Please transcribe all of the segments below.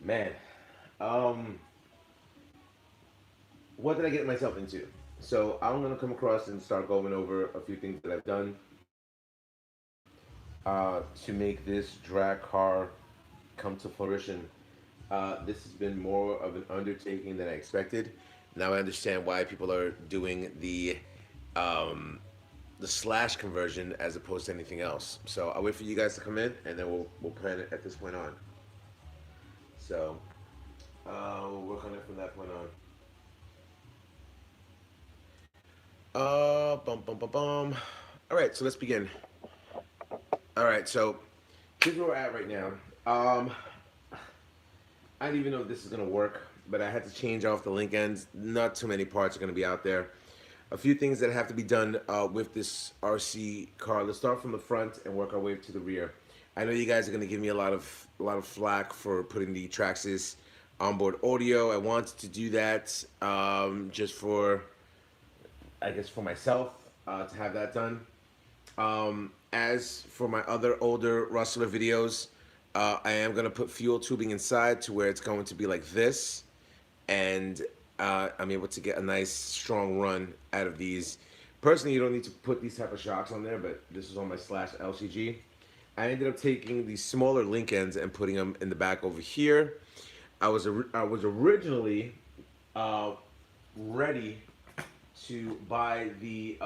Man, um, what did I get myself into? So I'm gonna come across and start going over a few things that I've done to make this drag car come to fruition. This has been more of an undertaking than I expected. Now I understand why people are doing um, the slash conversion as opposed to anything else. So I'll wait for you guys to come in, and then we'll plan it at this point on. So we'll work on it from that point on. Bum bum bum bum. All right, so let's begin. All right, so here's where we're at right now. Um, I don't even know if this is gonna work, but I had to change off the link ends. Not too many parts are gonna be out there. A few things that have to be done with this RC car. Let's start from the front and work our way to the rear. I know you guys are gonna give me a lot of flack for putting the Traxxas onboard audio. I wanted to do that just for, I guess, for myself to have that done. As for my other older Rustler videos, I am gonna put fuel tubing inside to where it's going to be like this, and I'm able to get a nice strong run out of these. Personally, you don't need to put these type of shocks on there, but this is on my slash LCG. I ended up taking these smaller link ends and putting them in the back over here. I was originally uh, ready to buy the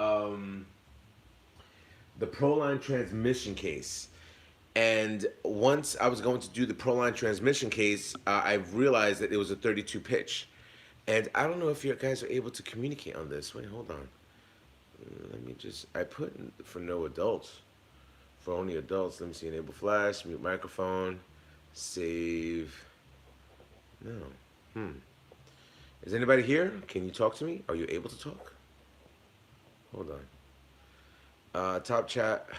Proline transmission case. And once I was going to do the Proline transmission case, I realized that it was a 32 pitch. And I don't know if you guys are able to communicate on this. Wait, hold on. Let me just, I put for no adults. For only adults. Let me see, enable flash, mute microphone, save. No. Is anybody here? Can you talk to me? Are you able to talk? Hold on. Top chat.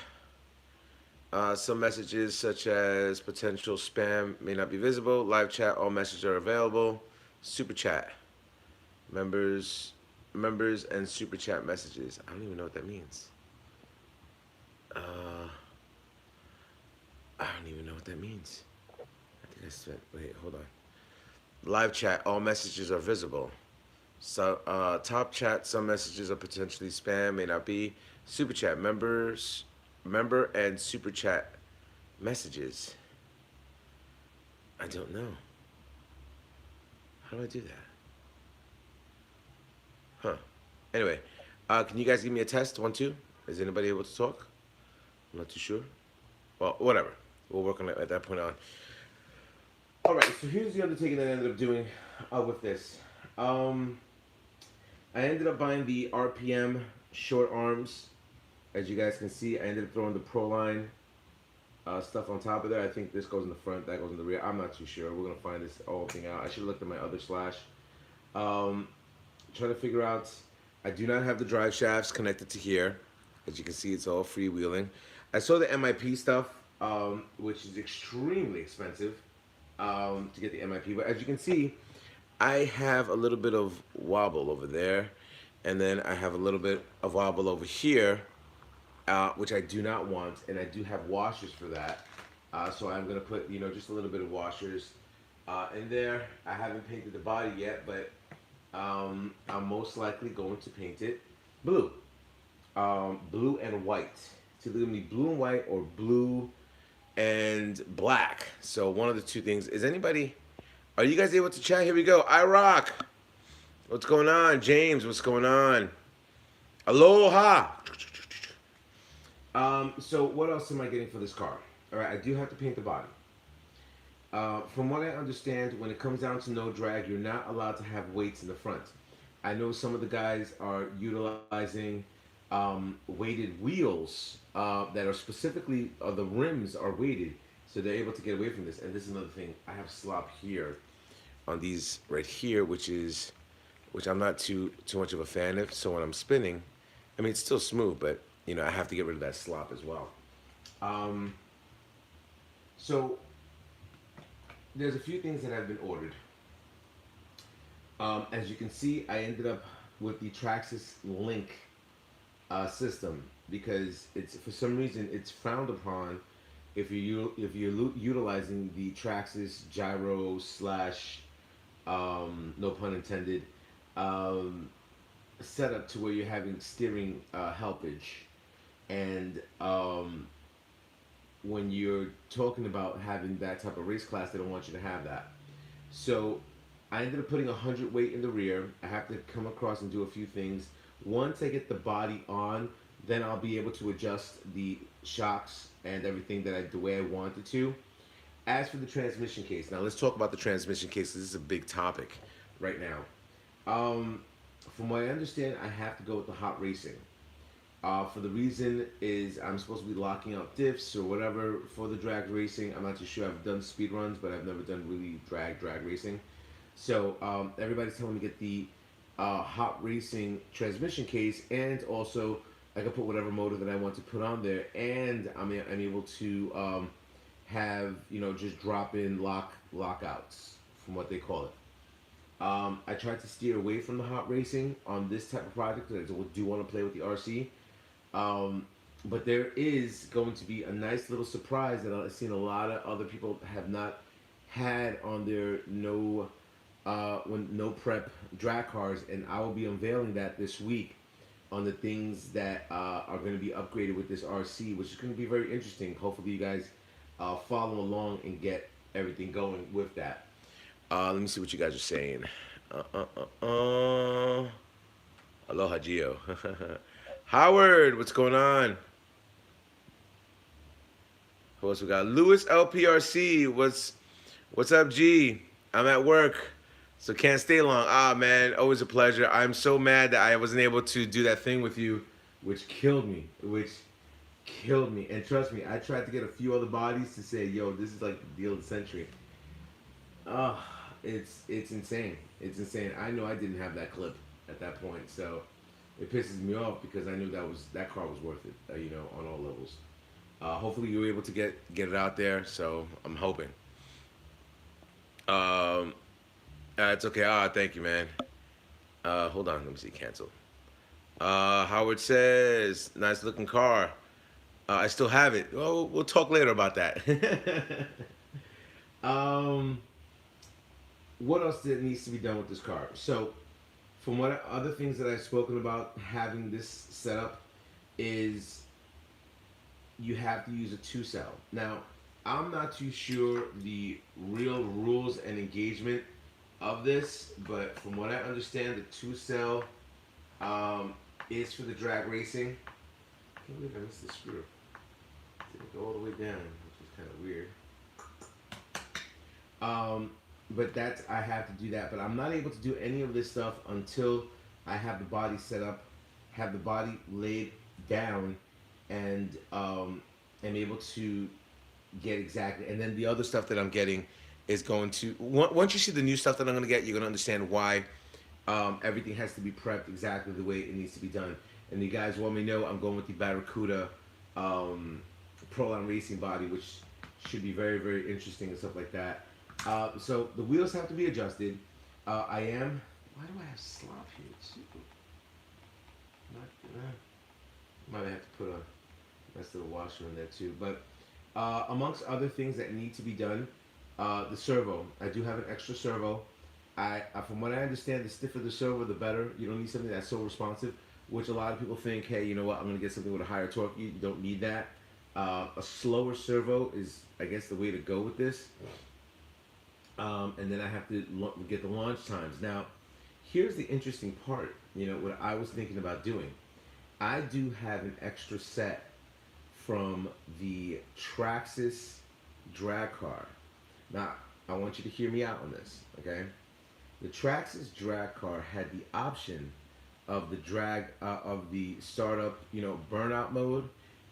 Some messages such as potential spam may not be visible. Live chat, all messages are available. Super chat. Members and super chat messages. I don't even know what that means. I don't even know what that means. I think I said, wait, hold on. Live chat, all messages are visible. So, top chat, some messages are potentially spam, may not be. Super chat, member and super chat messages. I don't know. How do I do that? Huh. Anyway, can you guys give me a test? 1, 2. Is anybody able to talk? I'm not too sure. Well, whatever. We'll work on it at that point on. All right. So here's the undertaking that I ended up doing with this. I ended up buying the RPM short arms. As you guys can see, I ended up throwing the Proline stuff on top of there. I think this goes in the front, that goes in the rear. I'm not too sure. We're gonna find this whole thing out. I should have looked at my other slash. Trying to figure out. I do not have the drive shafts connected to here. As you can see, it's all freewheeling. I saw the MIP stuff, which is extremely expensive to get the MIP. But as you can see, I have a little bit of wobble over there, and then I have a little bit of wobble over here, which I do not want, and I do have washers for that. So I'm gonna put, just a little bit of washers in there. I haven't painted the body yet, but I'm most likely going to paint it blue, blue and white. It's either gonna be blue and white or blue and black. So one of the two things. Is anybody? Are you guys able to chat? Here we go. I rock. What's going on, James? What's going on? Aloha. So what else am I getting for this car? All right, I do have to paint the body. From what I understand, when it comes down to no drag, you're not allowed to have weights in the front. I know some of the guys are utilizing weighted wheels that are specifically, the rims are weighted, so they're able to get away from this. And this is another thing. I have slop here on these right here, which I'm not too much of a fan of. So when I'm spinning, I mean, it's still smooth, but I have to get rid of that slop as well. So there's a few things that have been ordered. As you can see, I ended up with the Traxxas Link system because it's, for some reason, it's frowned upon if you're utilizing the Traxxas gyro slash no pun intended um, setup to where you're having steering helpage, and when you're talking about having that type of race class, they don't want you to have that. So I ended up putting 100 weight in the rear. I have to come across and do a few things. Once I get the body on, then I'll be able to adjust the shocks and everything the way I want it to. As for the transmission case, now let's talk about the transmission case. This is a big topic right now. Um, from what I understand, I have to go with the hot racing. For the reason is I'm supposed to be locking out diffs or whatever for the drag racing. I'm not too sure. I've done speed runs, but I've never done really drag racing. So everybody's telling me to get the hot racing transmission case, and also I can put whatever motor that I want to put on there, and I'm able to have just drop in lockouts from what they call it. I tried to steer away from the hot racing on this type of project because I do want to play with the RC. Um, but there is going to be a nice little surprise that I've seen a lot of other people have not had on their no prep drag cars, and I will be unveiling that this week on the things that are going to be upgraded with this RC, which is going to be very interesting. Hopefully, you guys follow along and get everything going with that. Let me see what you guys are saying. Aloha, Gio. Howard, what's going on? Who else we got? Lewis LPRC. What's up, G? I'm at work, so can't stay long. Ah, man, always a pleasure. I'm so mad that I wasn't able to do that thing with you, which killed me. And trust me, I tried to get a few other bodies to say, "Yo, this is like the deal of the century." Ah, it's insane. It's insane. I know I didn't have that clip at that point, so it pisses me off because I knew that car was worth it. On all levels. Hopefully, you were able to get it out there. So I'm hoping. It's okay. Thank you, man. Hold on. Let me see. Cancel. Howard says, "Nice looking car." I still have it. Well, we'll talk later about that. um, what else needs to be done with this car? So, from what other things that I've spoken about having this setup is you have to use a two cell. Now, I'm not too sure the real rules and engagement of this, but from what I understand, the two cell is for the drag racing. I can't believe I missed the screw. Didn't go all the way down, which is kind of weird. But I have to do that. But I'm not able to do any of this stuff until I have the body set up, have the body laid down, and am able to get exactly. And then the other stuff that I'm getting is going to, once you see the new stuff that I'm going to get, you're going to understand why everything has to be prepped exactly the way it needs to be done. And you guys want me to know I'm going with the Barracuda Proline Racing body, which should be very, very interesting and stuff like that. So the wheels have to be adjusted. Why do I have slop here? Might have to put a nice little washer in there too. But amongst other things that need to be done, the servo. I do have an extra servo. From what I understand, the stiffer the servo, the better. You don't need something that's so responsive, which a lot of people think, hey, you know what, I'm going to get something with a higher torque. You don't need that. A slower servo is, I guess, the way to go with this. And then I have to get the launch times. Now, here's the interesting part. What I was thinking about doing. I do have an extra set from the Traxxas drag car. Now, I want you to hear me out on this, okay? The Traxxas drag car had the option of the startup, burnout mode,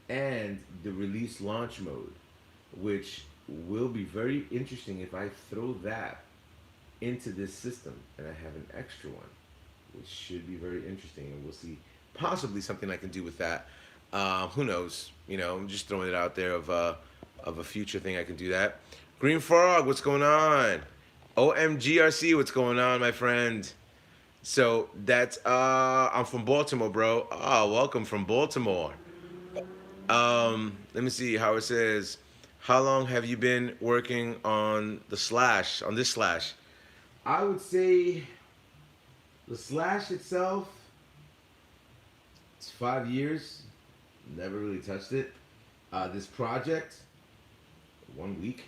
and the release launch mode, which will be very interesting if I throw that into this system, and I have an extra one, which should be very interesting, and we'll see possibly something I can do with that. Who knows? I'm just throwing it out there of a future thing I can do that. Green Frog, what's going on? OMGRC, what's going on, my friend? So that's I'm from Baltimore, bro. Welcome from Baltimore. Let me see how it says. how long have you been working on the slash, on this slash? I would say the slash itself, it's 5 years. Never really touched it. This project, 1 week,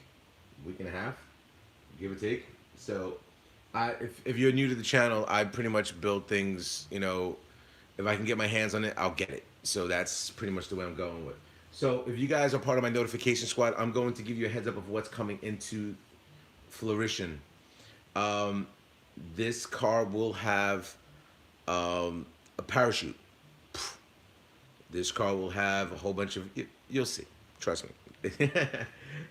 week and a half, give or take. So, if you're new to the channel, I pretty much build things. If I can get my hands on it, I'll get it. So that's pretty much the way I'm going with. So if you guys are part of my notification squad, I'm going to give you a heads up of what's coming into fruition. Um, this car will have a parachute. This car will have a whole bunch of. You'll see. Trust me.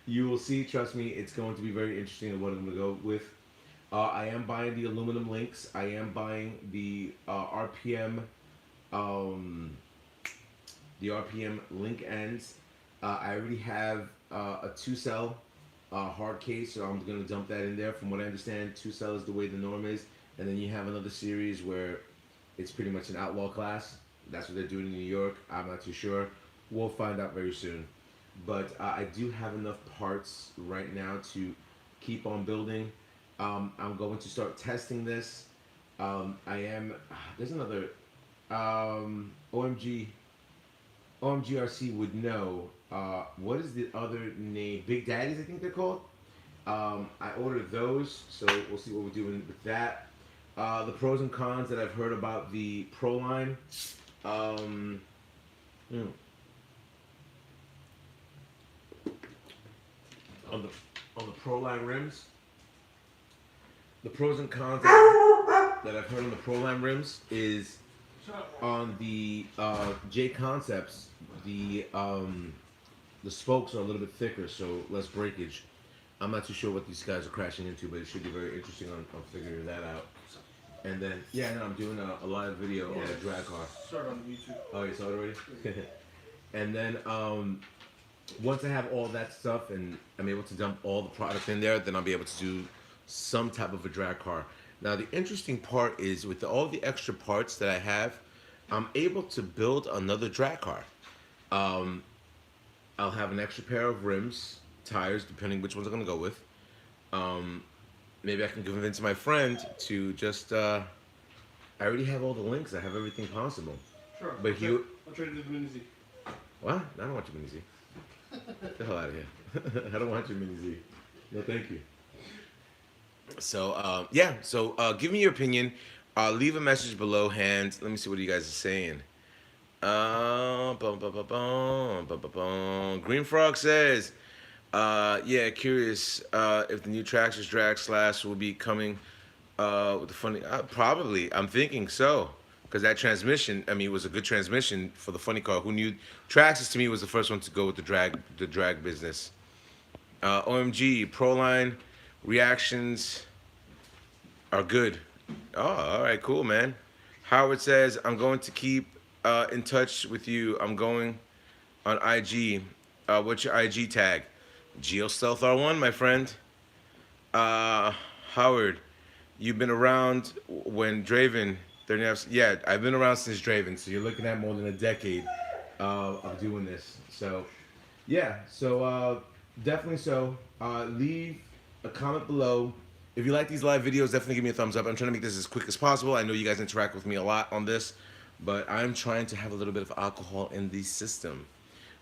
You will see. Trust me. It's going to be very interesting in what I'm going to go with. I am buying the aluminum links. I am buying RPM, um, the RPM link ends. I already have a 2-cell hard case, so I'm going to dump that in there. From what I understand, 2-cell is the way the norm is. And then you have another series where it's pretty much an outlaw class. That's what they're doing in New York. I'm not too sure. We'll find out very soon. But I do have enough parts right now to keep on building. I'm going to start testing this. There's another, OMGRC would know, what is the other name? Big Daddies, I think they're called. I ordered those, so we'll see what we're doing with that. The pros and cons that I've heard about the Pro line. Um, mm, on the Pro line rims. The pros and cons that I've heard on the Pro line rims is on the J Concepts, the spokes are a little bit thicker, so less breakage. I'm not too sure what these guys are crashing into, but it should be very interesting on figuring that out. And then, yeah, no, I'm doing a live video on a drag car. Start on YouTube. Oh, you saw it already? And then, once I have all that stuff and I'm able to dump all the product in there, then I'll be able to do some type of a drag car. Now, the interesting part is with all the extra parts that I have, I'm able to build another drag car. I'll have an extra pair of rims, tires, depending which ones I'm going to go with. Maybe I can convince my friend to just, I already have all the links. I have everything possible. Sure. But I'll trade you the Mini Z. What? I don't want your Mini Z. Get the hell out of here. I don't want your Mini Z. No, thank you. So, yeah. So, give me your opinion. Leave a message below. Let me see what you guys are saying. Green Frog says, yeah, curious if the new Traxxas drag slash will be coming with the funny. Probably, I'm thinking so, because that transmission, I mean, it was a good transmission for the funny car. Who knew? Traxxas to me was the first one to go with the drag business. OMG Proline reactions are good. Oh, all right, cool, man. Howard says, I'm going to keep in touch with you. I'm going on IG. What's your IG tag? GeoStealth R1, my friend. Howard, you've been around when Draven, yeah, I've been around since Draven, so you're looking at more than a decade of doing this. So, yeah, so definitely so. Leave a comment below. If you like these live videos, definitely give me a thumbs up. I'm trying to make this as quick as possible. I know you guys interact with me a lot on this, but I'm trying to have a little bit of alcohol in the system.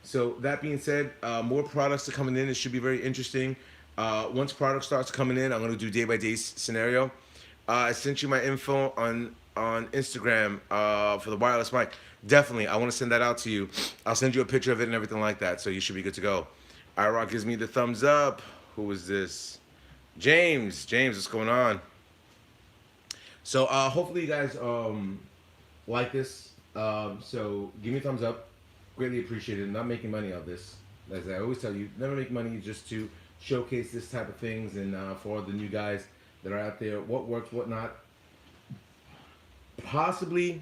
So that being said, more products are coming in. It should be very interesting. Once product starts coming in, I'm going to do day-by-day scenario. I sent you my info on Instagram for the wireless mic. Definitely, I want to send that out to you. I'll send you a picture of it and everything like that, so you should be good to go. iRock gives me the thumbs up. Who is this? James, what's going on? So hopefully you guys like this. So give me a thumbs up. Greatly appreciated. I'm not making money off this. As I always tell you, never make money, just to showcase this type of things and for the new guys that are out there, what works, what not. Possibly,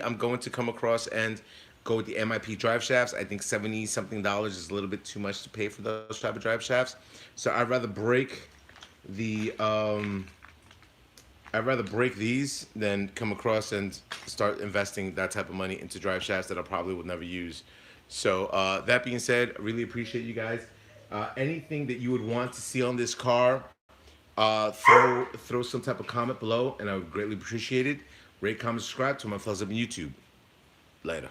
I'm going to come across and go with the MIP drive shafts. I think $70-something is a little bit too much to pay for those type of drive shafts. So I'd rather break the these than come across and start investing that type of money into drive shafts that I probably would never use. So that being said, I really appreciate you guys. Anything that you would want to see on this car, throw some type of comment below, and I would greatly appreciate it. Rate, comment, subscribe to my thumbs up on YouTube. Later.